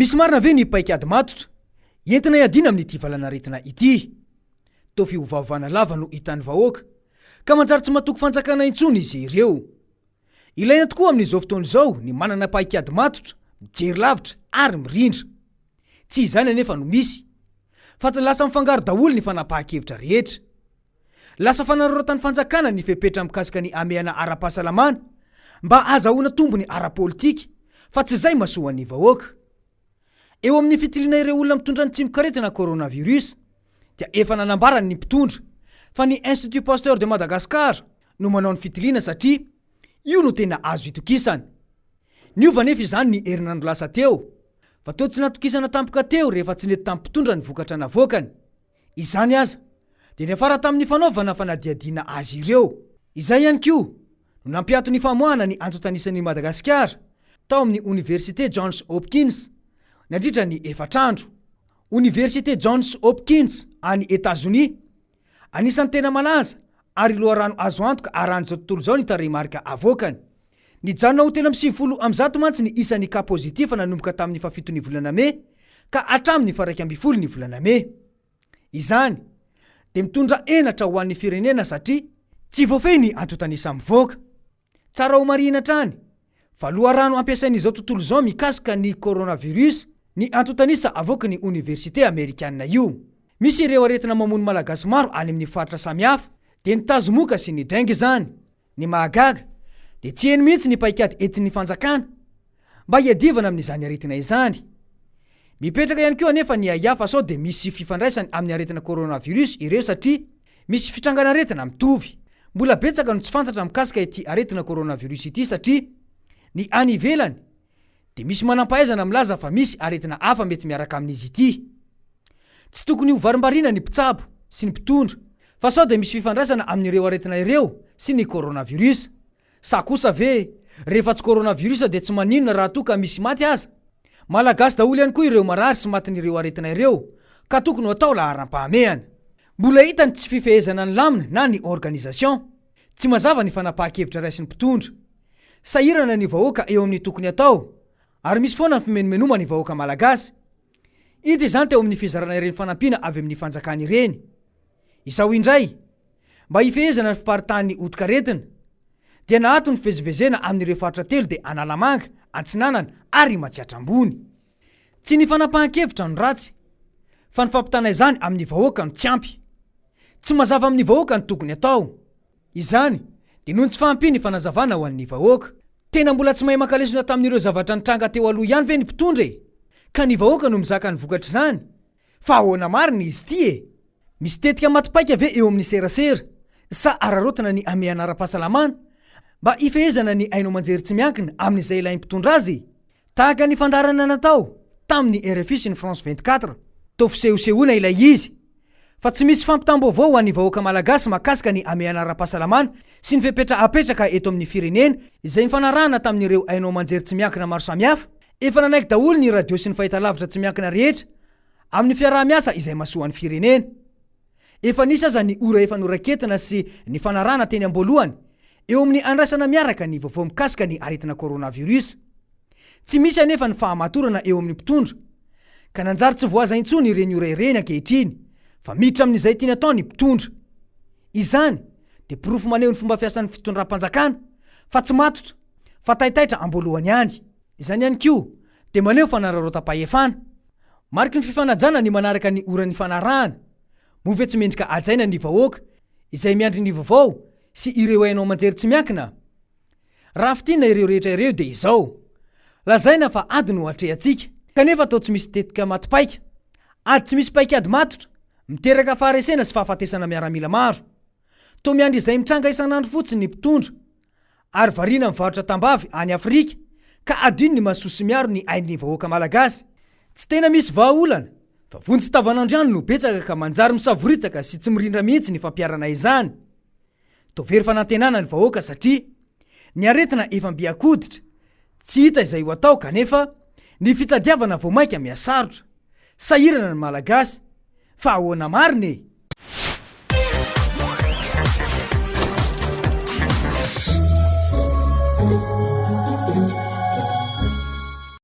Misy marina ve ny paikady matotra entina iadina amin'ity valanaretina ity. Tao fiovaovana lava no hitan'ny vahoaka ka manjary tsy matoko fanjakana intsony izy ireo. Ilaina tokoa amin'izao fotoana izao ny manana paikady matotra, mijery lavitra ary mirindra. Tsy izany anefa no misy fa lasa mifangaro daholo ny fanapahan-kevitra rehetra. Lasa fanararaotan'ny fanjakana ny fepetra mikasika ny ameana ara-pahasalamana mba azahoana tombony ara-politika fa tsy izay mahasoan'ny vahoaka. Eo amin'ny fitiliana ireo olona mitondra ny tsimikaretina coronavirus dia efa nanambarany ny mpitondra fa ny Institut Pasteur de Madagascar no manao ny fitiliana satria io no tena azo itokisana. Niova nefa izany ny herinandro lasa teo fa toa tsy natokisana tampoka teo rehefa tsy nety tamin'ny mpitondra ny vokatra navoakany. Izany aza dia niafara tamin'ny fanaovana fanadiadiana azy ireo. Izay ihany koa no nampiato ny famoahana ny antotanisany Madagasikara tao amin'ny Université Johns Hopkins nandritra ny 4 andro. Université Johns Hopkins any États-Unis anisan'ny tena malaza ary loharano azo antoka aran'izao tontolo izao ny tarehimarika avoakany. Nijanona ho tena 70% mantsy ny isan'ny cas positif nanomboka tamin'ny fafito ny volana May ka hatramin'ny 1 ny volana May. Izany dia mitondra enatra ho an'ny firenena satria tsy voafehy ny antotanisa mivoaka. Tsara ho marina trany fa loharano ampiasain'izao tontolo izao mikasika ny coronavirus ny antotanisa avoaka ny Université Amerikanina io. Misy ireo aretina mamono malagasy maro any amin'ny faritra samihafa dia ny tazomoka sy ny dengue izany. Ny mahagaga dia tsy eny mihitsy ny paikady entin'ny fanjakana mba hiadivana amin'izany aretina izany. Mipetraka ihany koa anefa ny hafa sao dia misy fifandraisany amin'ny aretina coronavirus ireo satria misy fitrangana aretina mitovy. Mbola betsaka no tsy fantatra mikasika ity aretina coronavirus ity satria ny any ivelany dia misy manampahaizana milaza fa misy aretina hafa mety miaraka amin'izy ity. Tsy tokony ho varimbarina ny mpitsabo sy ny mpitondra fa sao dia misy fifandraisana amin'ireo aretina ireo sy ny coronavirus. Sa kosa ve rehefa tsy coronavirus dia tsy maninona raha toa ka misy maty aza. Malagasy daholo ihany koa ireo marary sy matin'ireo aretina ireo ka tokony ho atao laharam-pahamehana. Mbola hita ny tsy fifehezana ny lamina na ny organisation. Tsy mazava ny fanapahan-kevitra raisin'ny mpitondra. Sahirana ny vahoaka eo amin'ny tokony atao ary misy foana ny fimenomenoma ny vahoaka malagasy. Ity izany teo amin'ny fizarana ireny fanampiana avy amin'ny fanjakana ireny. Izao indray mba hifehezana ny fiparitany otrikaretina dia nahato ny fivezivezena amin'ireo faritra telo dia Analamanga, Antsinanana ary Matsiatrambony. Tsy ny fanapahan-kevitra no ratsy fa ny fampitana izany amin'ny vahoaka no tsy ampy. Tsy mazava amin'ny vahoaka ny tokony atao. Izany dia noho ny tsy fahampiany fanazavana ho an'ny vahoaka. Tena mbola tsy mahay makalesona tamin'ireo zavatra nitranga teo aloha ihany ve ny mpitondra ka ny vahoaka no mizaka ny vokatra izany. Fa ahoana marina izy ity e. Misy tetika matipaika ve eo amin'ny serasera sa ararotina ny ameana ara-pahasalamana mba hifehezana ny ainao manjery tsy miankina amin'izay ilain'ny mpitondra azy. Tahaka ny fandarana natao tamin'ny RFI sy ny France 24 toa fisehosehoana ilay izy fa tsy misy fampitam-baovao ho an'ny vahoaka malagasy makasika ny ameana ara-pahasalamana sy ny fepetra apetraka eto amin'ny firenena izay nifanarahana tamin'ireo ainao manjery tsy miankina maro samihafa. Efa nanaiky daholo ny radio sy ny fahitalavitra tsy miankina rehetra amin'ny fiaraha-miasa izay mahasoan'ny firenena. Efa nisy aza ny ora efa noraiketina sy ny fanarahana teny am-boalohany eo amin'ny andraisana miaraka ny vaovao mikasika ny aretina coronavirus. Tsy misy anefa ny fahamatorana eo amin'ny mpitondra ka nanjary tsy voaza intsony ireny ora ireny ankehitriny fa miditra amin'izay tiany atao ny mpitondra. Izany dia pirofo maneho ny fomba fiasan'ny fitondram-panjakana fa tsy matotra fa taitaitra am-boalohany ihany. Izany ihany koa dia maneho fanararaotam-pahefana. Mariky ny fifanajana ny manaraka ny oran'ny fanarahana. Move tsy mendrika ajaina ny vahoaka izay miandry ny vaovao sy ireo ainao manjery tsy miankina. Raha fitina ireo rehetra ireo dia izao. Lazaina fa ady no hatrehantsika kanefa tao tsy misy tetika matipaika. Ady tsy misy paikady matotra miteraka faharesena sy fahafatesana miaramila maro. Toa miandry izay mitranga isan'andro fotsiny ny mpitondra ary variana mivarotra tambavy any Afrika ka adino ny mahasoa miaro ny ain'ny vahoaka malagasy. Tsy tena misy vahaolana fa vonjy tavanandro ihany no betsaka ka manjary misavoritaka sy tsy mirindra mihitsy ny fampiarana izany. Toa very fanantenana ny vahoaka satria ny aretina efa mbiakoditra tsy hita izay ho atao kanefa ny fitadiavana vao maika miasarotra. Sahirana ny malagasy fa ahoana marina e.